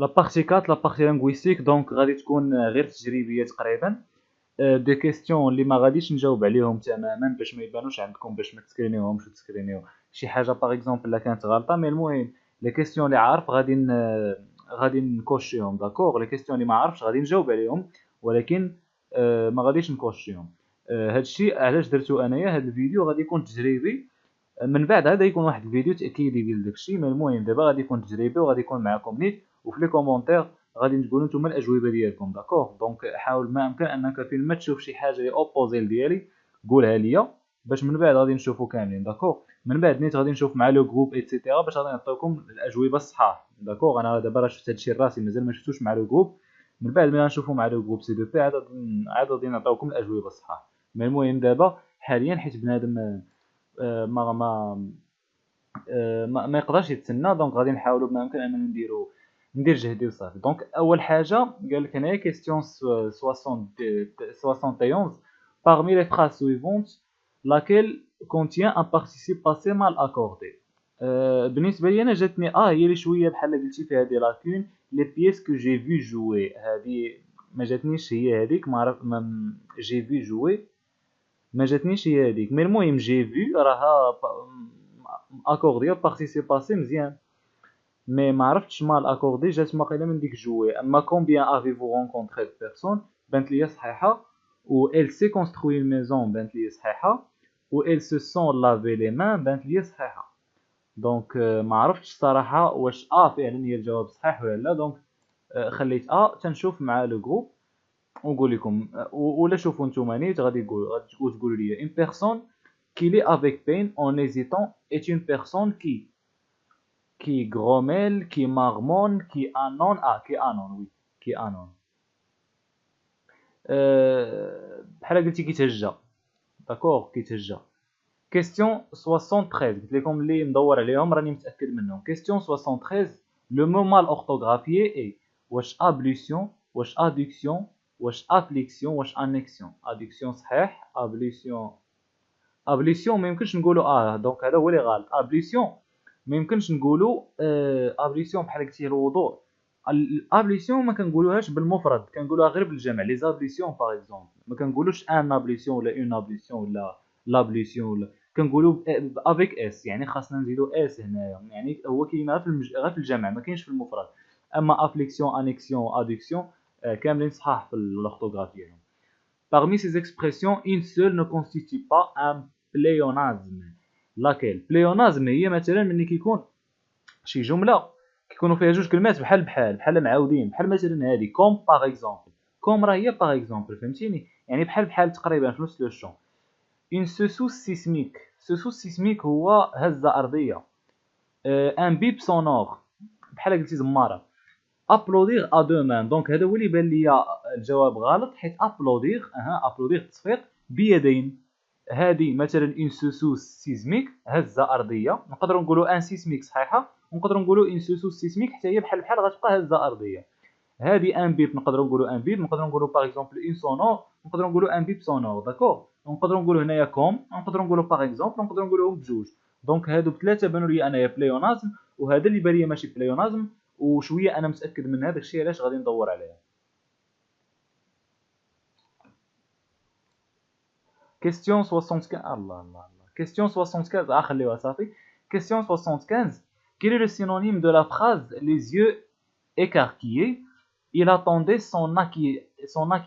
لا بارتي 4 لا بارتي لانغويستيك دونك غادي تكون غير تجريبيه تقريبا. دي كيستيون اللي ما غاديش نجاوب عليهم تماما باش ما يبانوش عندكم، باش ما تسكرينيوهمش وتسكرينيو شي حاجه باغ اكزومبل لا كانت غلطه. مي المهم لي كيستيون اللي عارف غادي نكوشيهم. داكوغ لي كيستيون اللي ما عارفش غادي نجاوب عليهم ولكن ما غاديش نكوشيهم. هادشي علاش درتو انايا. هاد الفيديو غادي يكون تجريبي، من بعد هذا يكون واحد الفيديو تاكيدي ديال داكشي. مي المهم دابا غادي يكون تجريبي وغادي يكون معكم نيت، وفي لي كومونتير غادي تقولوا نتوما الاجوبه ديالكم. داكوغ دونك حاول ما امكن انك فين ما تشوف شي حاجه لي اوبوزي ديالي قولها ليا باش من بعد غادي نشوفوا كاملين. داكوغ من بعد نيت غادي نشوف مع لو جروب ايتترا باش غادي نعطيكم الاجوبه الصحاح. داكوغ انا دابا راه شفت هادشي راسي مازال ما شفتوش مع لو جروب. من بعد ملي نشوفوا مع لو جروب سي دو بي عاد غادي نعطيوكم الاجوبه الصحاح. مي المهم دابا حاليا حيت بنادم ما ما ما يقدرش يتسنى، دونك غادي نحاولوا بما امكن اننا ندير جهدي وصافي. دونك اول حاجه قال لك هنايا كيستيون 71 parmi les phrases suivantes laquelle contient un participe passé mal accordé. بالنسبه لي انا جاتني هي اللي شويه بحال قلتي فيها دي لاكون لي بيس كو جي في جوي. هذه ما جاتنيش هي هذيك، ما عرف جي في جوي ما جاتنيش هي هذيك. مي المهم جي في راها اكوردي بارتيسيب باسي مزيان، مي ما عرفتش مال اكوردي جات واقيلا من ديك جوي. اما كومبيان افيفو رونكونتري بيرسون بانت ليا صحيحه، و ال سي كونستروي الميزون بانت ليا صحيحه، و ال سو سون لافي لي مان بانت ليا صحيحه. دونك ما عرفتش الصراحه واش فعلا هي الجواب صحيح ولا لا. دونك خليت تنشوف مع لو جروب ونقول لكم. ولا شوفوا نتوما نيت غادي تقولوا لي une personne qui lit avec peine en hésitant est une personne qui grommelle, qui marmonne, qui annonce. Qui annonce, oui, qui annonce. بحال قلتي كيتهجى. داكوغ كيتهجى. كيستيون 73 قلت لكم اللي مدور عليهم راني متاكد منهم. كيستيون 73 لو مو مال اورثوغرافيي اي واش ابليسيون، واش ادكسيون، واش افليكسيون، واش انيكسيون. ادكسيون صحيح، ابليسيون ما يمكنش نقولوا دونك هذا هو اللي غلط. ابليسيون ما يمكنش نقولوا ابليسيون بحال قلتي الوضوء. الابليسيون ما كنقولوهاش بالمفرد، كنقولوها غير بالجمع. لي زابليسيون باغ اكزومبل ما كنقولوش ان ابليسيون ولا اون ابليسيون ولا لابليسيون ولا كنقولوا افيك اس، يعني خاصنا نزيدوا اس هنايا. يعني هو كاين غير في الجمع ما كاينش في المفرد. اما افليكسيون انيكسيون ادكسيون كاملين صحاح في الاورثوغرافيه. Parmi ces expressions, une seule ne constitue pas un pléonasme. laquelle pléonasme هي مثلا ملي كيكون شي جمله كيكونوا فيها جوج كلمات بحال معاودين، بحال مثلا هذه كوم باغ اكزومبل. كوم راه هي باغ اكزومبل، فهمتيني؟ يعني بحال تقريبا في نفس لو شون. une secousse sismique. secousse sismique هو هزه ارضيه. un bip sonore بحال قلتي زماره. ابلودير ا دو مان. دونك هذا هو اللي بان ليا الجواب غلط، حيت ابلودير ابلودير التصفيق بيدين. هذه مثلا اون سوسوس سيزميك هزه ارضيه، نقدروا نقولوا ان سيسميك صحيحه، ونقدروا نقولوا اون سوسوس سيسميك حتى هي بحال غتبقى هزه ارضيه. هذه ان بيب نقدروا نقولوا ان بيب، نقدروا نقولوا باغ اكزومبل اون سونور، نقدروا نقولوا ان بيب سونور. داكور نقدروا نقولوا هنايا كوم، نقدروا نقولوا باغ اكزومبل، نقدروا نقولوهم بجوج. دونك هادو بثلاثه بانوا لي انايا بليونازم، وهذا اللي بان لي ماشي بليونازم، وشويه انا متاكد من هذاك الشيء علاش غادي ندور عليه. كيستيون 75 الله كيستيون 75 خليوها صافي. كيستيون 75 quel est le synonyme de la phrase les yeux écarquillés il attendait son acquiescement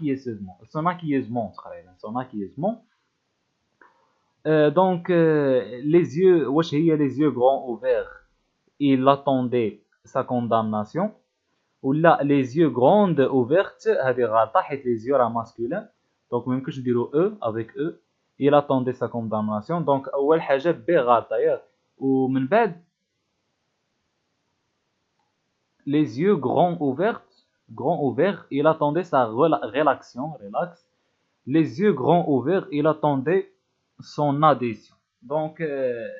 تقريبا son acquiescement. donc les yeux واش هي les yeux grands ouverts il attendait sa condamnation، ولا les yeux grandes ouvertes هذه غلطه حيت les yeux راه ماسكولين دونك ما يمكنش نديرو avec eux. il attendait sa condamnation. دونك اول حاجه بي غلطه ياك. ومن بعد les yeux grands ouverts il attendait sa relaxation relax. les yeux grands ouverts il attendait son adhésion. دونك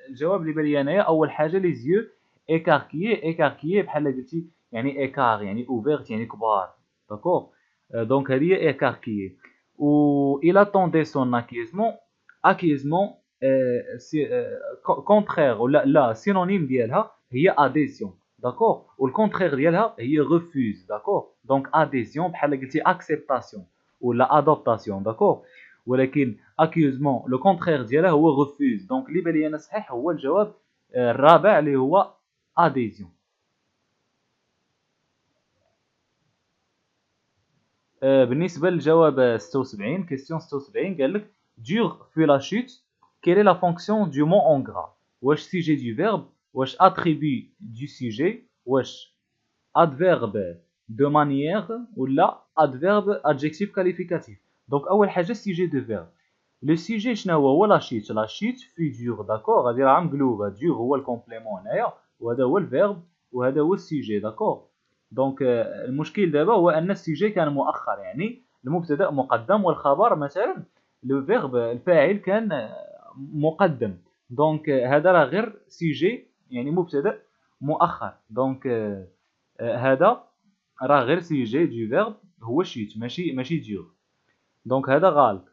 الجواب اللي بان لي انايا اول حاجه les yeux écarquillés بحال قلتي يعني ايكار يعني اوفيرت يعني كبار. داكور دونك هذه هي ايكاركيي. و il attendait son acquiescement كونترير ولا لا سينونيم ديالها هي adhésion. داكور والكونترير ديالها هي refuse داكور دونك اديسيون بحال قلتي acceptation ولا adoptation داكور ولكن accusement لو كونترير ديالها هو refuse دونك اللي بان لي انا صحيح هو الجواب الرابع اللي هو adhésion. بالنسبه للجواب 76 كيستيون 76 قال لك dur puis la chute quelle est la fonction du mot en gras واش sujet du verbe واش attribut du sujet واش adverbe de manière ولا adverbe adjectif qualificatif دونك اول حاجه sujet de verbe لو سيجي شنو هو لا شيت لا شيت في دور داكور غادي راه مقلوبه دور هو الكومبليمون هنايا وهذا هو الفيرب وهذا هو السيجي داكور دونك المشكل دابا هو ان السيجي كان مؤخر يعني المبتدا مقدم والخبر مثلا لو فيرب الفاعل كان مقدم دونك هذا راه غير سيجي يعني مبتدا مؤخر دونك هذا راه غير سيجي دو فيرب هو شيت ماشي دور دونك هذا غلط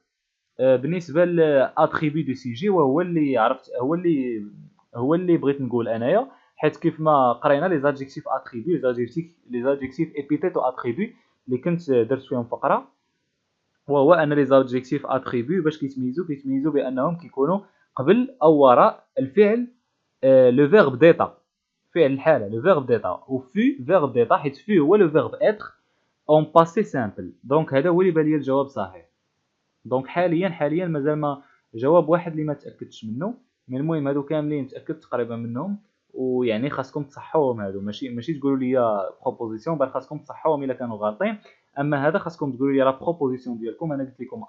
بالنسبه لاتريبي دو سيجي وهو اللي عرفت هو اللي بغيت نقول انايا حيت كيف ما قرينا لي زادجيكتيف اتريبي لي زادجيكتيف ايبيتيت و اتريبي اللي كنت درت فيهم فقره وهو ان لي زادجيكتيف اتريبي باش كيتميزوا بانهم كيكونوا قبل او وراء الفعل لو فيرب ديتا فعل الحاله لو فيرب ديتا و في فيرب ديتا حيت في هو لو فيرب اتر اون باسي سامبل دونك هذا هو اللي بان لي الجواب صحيح دونك حاليا مازال ما جواب واحد اللي ما تاكدتش منه من المهم هادو كاملين تاكدت تقريبا منهم ويعني خاصكم تصحوهم هادو ماشي تقولوا لي بروبوزيسيون بل خاصكم تصحوهم الا كانوا غالطين اما هذا خاصكم تقولوا لي لا بروبوزيسيون ديالكم انا قلت لكم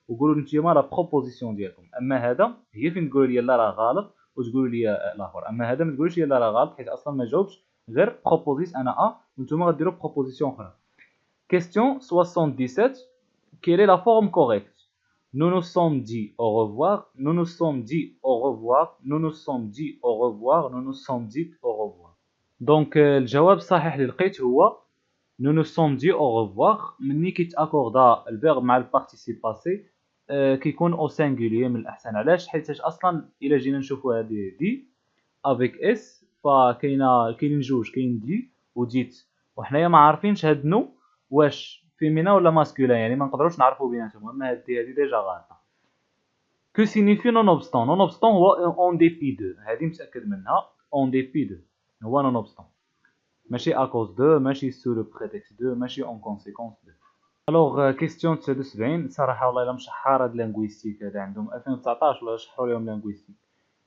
وقولوا نتوما لا بروبوزيسيون ديالكم اما هذا هي فين تقولوا لي لا راه غلط وتقولوا لي الاخر اما هذا ما تقولوش لي لا راه غلط حيت اصلا ما جاوبش غير بروبوزيس انا وانتوما غديروا بروبوزيسيون اخرى كيستيون 77 quelle est la forme correcte Nous nous sommes dit au revoir, nous nous sommes dit au revoir, nous nous sommes dit au revoir, nous nous sommes dit au revoir. Donc الجواب الصحيح اللي لقيت هو nous nous sommes dit au revoir مني كيتاكوردا الفيرب مع البارتيسيب باسي كيكون او سينغولير من الاحسن علاش حيت اصلا الا جينا نشوفوا هذه دي افيك اس فكاينين جوج كاين دي وديت وحنايا ما عارفينش هاد نو واش فيمينا ولا ماسكولين يعني ما نقدروش نعرفوا بيناتهم اما هذه ديجا غلطه كو سينيفي نون اوبستون هو اون ديبي دو هذه متاكد منها اون ديبي دو هو نون اوبستون ماشي اكوز دو ماشي سو لو بريتكست دو ماشي اون كونسيكونس دو الوغ كيستيون 79 صراحه والله الا مشحار هاد لانغويستيك هذا عندهم 2019 ولا شحروا لهم لانغويستيك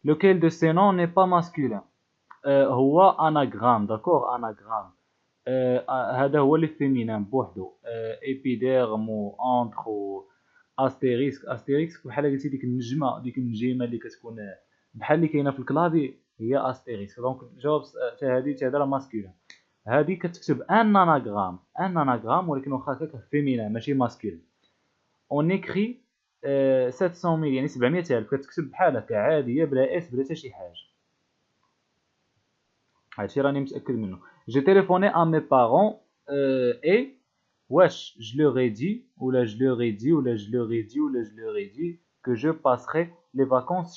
لوكيل دو سي نون ني با ماسكولين هو اناغرام داكور اناغرام هذا هو اللي فيمينان بوحدو ايبيديرم و انتر و استيريكس بحال قلتي ديك النجمه اللي كتكون بحال اللي كاينه في الكلافي هي استيريكس دونك الجواب تاع هذه راه ماسكولين هذه كتكتب ان اناغرام ولكن واخا هكاك فيمينان ماشي ماسكولين اون ايكري 700,000 يعني 700,000 كتكتب بحال هكا عاديه بلا اس بلا حتى شي حاجه هادشي راني متاكد منه j'ai téléphoné à mes parents et wesh je leur ai dit que je passerai les vacances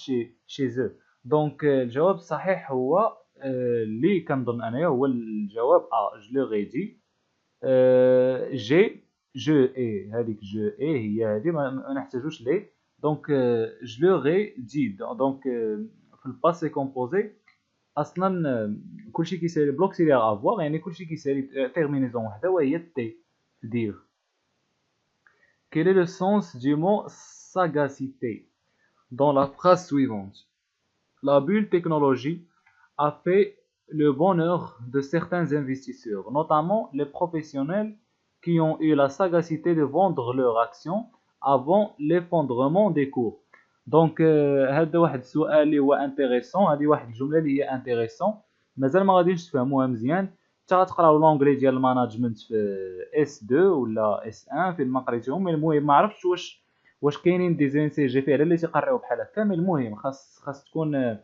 chez eux donc الجواب الصحيح هو اللي كنظن انايا هو الجواب je leur ai dit je ai هذيك je ai هي هذه ما نحتاجوش لي donc je leur ai dit donc في الباسي كومبوزي اصلا كلشي كيسالي بلوك سيري افوار يعني كلشي كيسالي تيرمينيزون وحده وهي تي dire quel est le sens du mot sagacité dans la phrase suivante la bulle technologie a fait le bonheur de certains investisseurs notamment les professionnels qui ont eu la sagacité de vendre leurs actions avant l'effondrement des cours دونك هذا واحد السؤال اللي هو انتريسون هذه واحد الجمله اللي هي انتريسون مازال ما غاديش تفهموها مزيان حتى غتقراو لونغلي ديال الماناجمنت في اس 2 ولا اس 1 فين ما قريتوهم المهم ما عرفتش واش كاينين دي زين سي جي فعلا اللي تيقراو بحال هكا المهم خاص تكون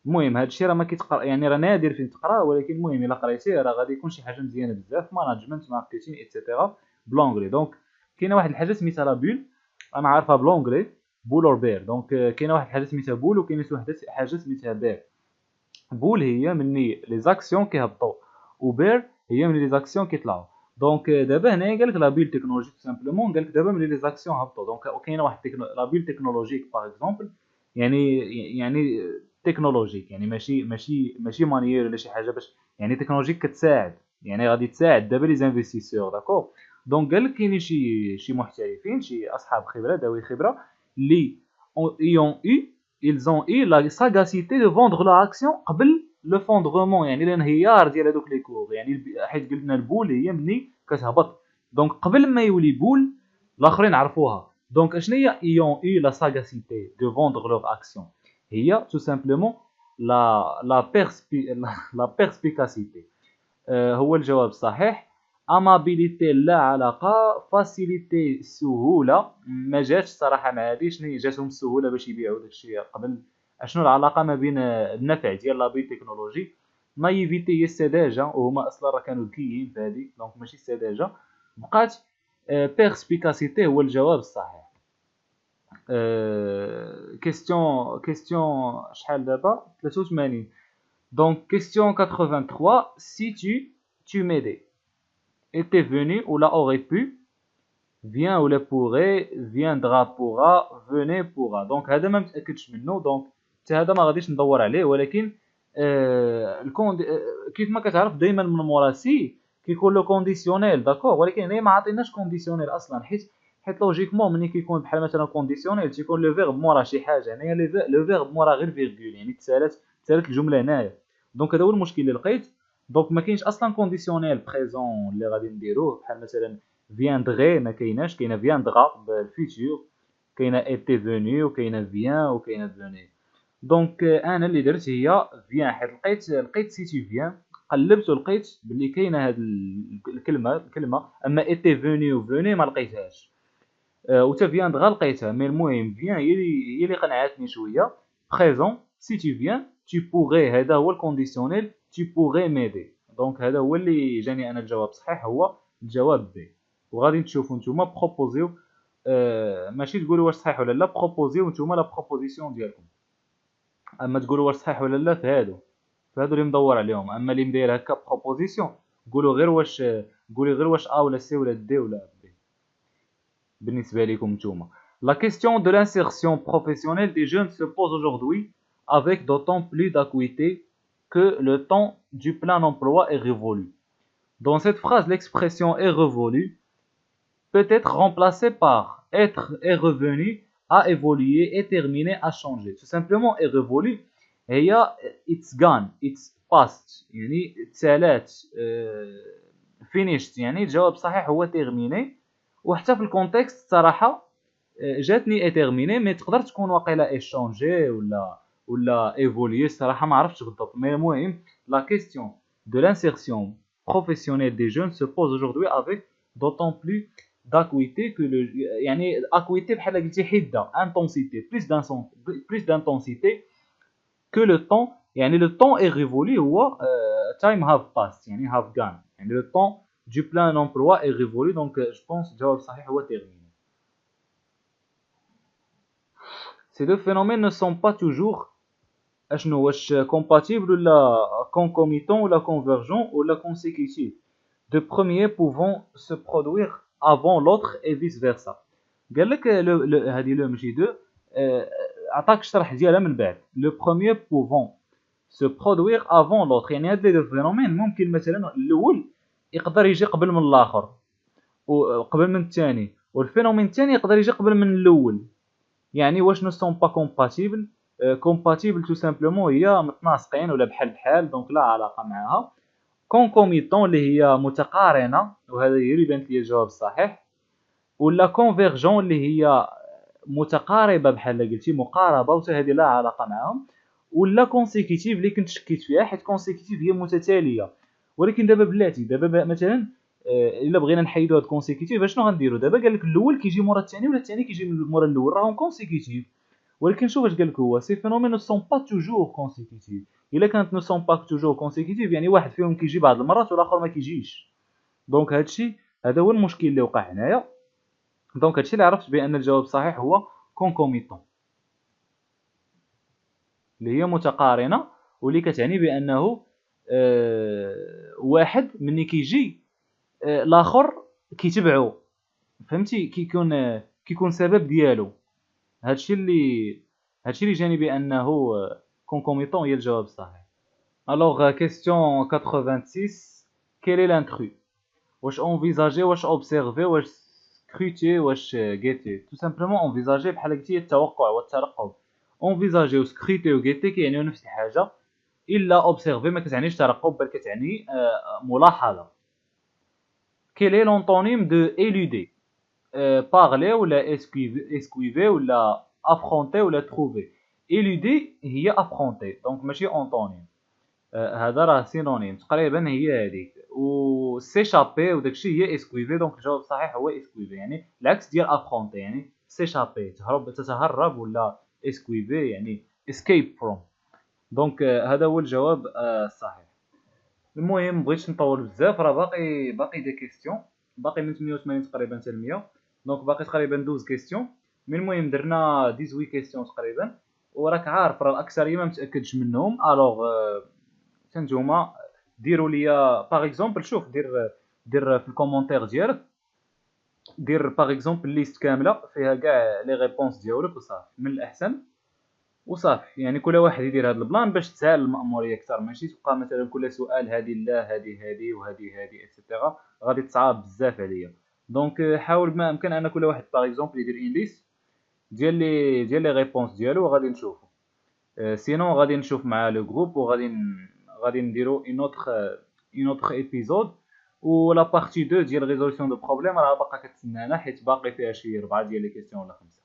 المهم هادشي راه ما كيتقرا يعني راه نادر فين تقرا ولكن المهم الا قريتيه راه غادي يكون شي حاجه مزيانه بزاف ماناجمنت ماركتينغ ايتترا بلونغلي دونك كاينه واحد الحاجه سميتها لا بول انا عارفها بلونغلي بول اور بير دونك كاينه واحد الحاجه سميتها بول وكاينه واحد الحاجه سميتها بير بول هي مني لي زاكسيون كيهبطوا، وبير هي مني لي زاكسيون كيطلعوا. دونك دابا هنايا قالك لا بيل تكنولوجيك سامبلومون، قالك دابا ملي لي زاكسيون هبطوا دونك كاينه واحد لا بيل تكنولوجيك باغ اكزومبل، يعني تكنولوجيك يعني ماشي مانيير ولا شي حاجه باش، يعني تكنولوجيك كتساعد، يعني غادي تساعد دابا لي زانفيستيسور داكور. دونك قالك كاينين شي محترفين، شي اصحاب خبره ذوي خبره اللي ايون اي ils ont eu la sagacité de vendre leur action قبل لو فوندغمون، يعني الانهيار ديال هذوك لي كور، يعني حيت قلنا البول هي مني كتهبط، دونك قبل ما يولي بول الاخرين عرفوها. دونك اشنا هي ايون اي لا ساغاسيتي دو فوندغ لور اكسيون؟ هي تو سامبلومون لا بيرسبيكاسيتي. هو الجواب الصحيح. امابيليتي لا علاقه، فاسيليتي سهوله، ما جاتش الصراحه مع هذه، شنو هي جاتهم السهوله باش يبيعوا داكشي قبل. اشنو العلاقه ما بين النفع ديال لابي تكنولوجي؟ نايفيتي هي السذاجه، وهما اصلا راه كانوا ذكيين في هذه دونك ماشي السذاجه. بقات بيرسبيكاسيتي هو الجواب الصحيح. كيستيون شحال دابا 83. Donc, question 83. Si tu m'aidais, était venu ou là aurait pu, vient ou la pourrait, viendra pourra, venez pourra. Donc, هذا ما متأكدش منه، دونك حتى هذا ما غاديش ندور عليه، ولكن كيف ما كتعرف دائما من مورا سي كيكون لو كونديسيونيل داكور، ولكن هنا ما عطيناش كونديسيونيل اصلا، حيت لوجيكمون ملي كيكون بحال مثلا كونديسيونيل تيكون لو فيرب مورا شي حاجه، هنايا لو فيرب مورا غير فيرغول، يعني تسالت الجمله هنايا. دونك هذا هو المشكل اللي لقيت. دونك ما كاينش اصلا كونديسيونيل بريزون اللي غادي نديروه، بحال مثلا فياندغي ما كايناش، كاينه فياندغا بالفيتور، كاينه ايتي فوني، وكاينه فيان، وكاينه فوني. دونك انا اللي درت هي فيان، حيت لقيت سي تي فيان، قلبت ولقيت بلي كاينه هاد الكلمه، اما ايتي فوني وفوني ما لقيتهاش. وتا فياندغا لقيتها، مي المهم فيان هي اللي قنعتني شويه. بريزون سي تي فيان tu pourrais، هذا هو الكونديسيونيل tu pourrais m'aider. دونك هذا هو اللي جاني انا الجواب صحيح، هو الجواب بي. وغادي تشوفوا نتوما بروبوزيو، ماشي تقولوا واش صحيح ولا لا، بروبوزيو نتوما لا بروبوزيسيون ديالكم، اما تقولوا واش صحيح ولا لا فهادو اللي مدور عليهم. اما اللي مداير هكا بروبوزيسيون قولوا غير واش، قولي غير واش ا ولا سي ولا دي ولا بي بالنسبه لكم نتوما. La question de l'insertion professionnelle des jeunes se pose aujourd'hui avec d'autant plus d'acuité que le temps du plein emploi est révolu. Dans cette phrase, l'expression est révolue peut être remplacée par être est revenu, a évolué, est terminé, a changé. Tout simplement est révolu هي it's gone, it's past، يعني تسالات، finished، يعني الجواب الصحيح هو terminé. وحتى في الكونتكست صراحه جاتني اي تيرميني، مي تقدر تكون واقيلا اي شونجي ولا ايفوليي، الصراحه ما عرفتش بالضبط. مي المهم لا كيستيون دو لانسيرسيون بروفيسيونيل دي جون se pose aujourd'hui avec d'autant plus d'acuité que le، يعني اكويتي بحال قلتي حده، انتونسيتي بليس دانتونسيتي que le temps، يعني le temps est révolu هو time have passed، يعني have gone، يعني le temps du plein emploi est révolu. donc je pense الجواب الصحيح هو terminé. Ces deux phénomènes ne sont pas toujours compatibles ou concomitants ou convergents ou consécutifs. De premiers pouvant se produire avant l'autre et vice versa. قال لك هذه لو ماشي دو، عطاك الشرح ديالها من بعد. Le premier pouvant se produire avant l'autre، يعني هاد لي دو فينومين ممكن مثلا الاول يقدر يجي قبل من الاخر وقبل من الثاني، والفينومين الثاني يقدر يجي قبل من الاول. يعني واش نو سون با كومباتيبل؟ كومباتيبل تو سامبلومون هي متناسقين ولا بحال دونك لا علاقه معها. كونكوميتون اللي هي متقارنه، وهذا هي اللي بانت لي الجواب الصحيح. ولا كونفيرجون اللي هي متقاربه بحال قلتي مقاربه، وحتى هذه لا علاقه معهم. ولا كونسيكيتيف اللي كنت شكيت فيها، حيت كونسيكيتيف هي متتاليه. ولكن دابا بلاتي دابا مثلا الا بغينا نحيدو هاد كونسيكيتيف اشنو غنديرو دابا؟ قال لك الاول كيجي مورا الثاني ولا الثاني كيجي مورا الاول، راهم كونسيكيتيف. ولكن شوف اش قال لك هو سي فينومين نو سون با توجور كونسيكيتيف. الا كانت نو سون با توجور كونسيكيتيف يعني واحد فيهم كيجي بعض المرات والاخر ما كيجيش. دونك هادشي هذا هو المشكل اللي وقع هنايا. دونك هادشي اللي عرفت بان الجواب الصحيح هو كونكوميتون اللي هي متقارنه واللي كتعني بانه واحد ملي كيجي الاخر كيتبعو، فهمتي؟ كيكون سبب ديالو. هادشي اللي جاني بانه كونكوميطون هي الجواب الصحيح. الوغ كيستيون 86، quel est l'intrus؟ واش انفيزاجي، واش اوبسيرفي، واش سكروتي، واش غيتي؟ تو سامبلومون انفيزاجي بحال قلتي التوقع والترقب. انفيزاجي وسكروتي وغيتي كيعنيو نفس الحاجه، الا اوبسيرفي ما كتعنيش ترقب بل كتعني ملاحظه. quel est l'antonyme de éluder؟ بارلي ولا اسكويفي ولا افرونتي ولا تروفي؟ éluder هي افرونتي، دونك ماشي اونطونيم. هذا راه سينونيم تقريبا هي هذيك. و سيشابي وداكشي هي اسكويفي، دونك الجواب الصحيح هو اسكويفي، يعني العكس ديال افرونتي، يعني سيشابي تهرب تتهرب، ولا اسكويفي يعني اسكيب فروم. دونك هذا هو الجواب الصحيح. المهم مبغيتش نطول بزاف، راه باقي دي كيستيون، باقي من 88 تقريبا حتى 100، دونك باقي تقريبا 12 كيستيون. من المهم درنا 18 كيستيون تقريبا، وراك عارف راه الاكثريه ما متاكدش منهم. الوغ نتوما ديروا ليا باغ اكزومبل، شوف دير في الكومونتير ديالك، دير باغ اكزومبل ليست كامله فيها كاع لي ريبونس ديالك وصافي من الاحسن، وصافي. يعني كل واحد يدير هذا البلان باش تسهل المأمورية اكثر، ماشي تبقى مثلا كل سؤال هذه لا هذه وهذه اكسيتيرا، غادي تصعب بزاف عليا. دونك حاول بما امكن ان كل واحد باغ اكزومبل يدير ان ليست ديال لي ريبونس ديالو، وغادي نشوفو. سينون غادي نشوف مع لو جروب، غادي نديرو اون اوتر ايبيزود. و لا بارتي 2 ديال ريزولوسيون دو بروبليم راه باقا كتسنانا، حيت باقي فيها شي 4 ديال لي كيسيون ولا 5.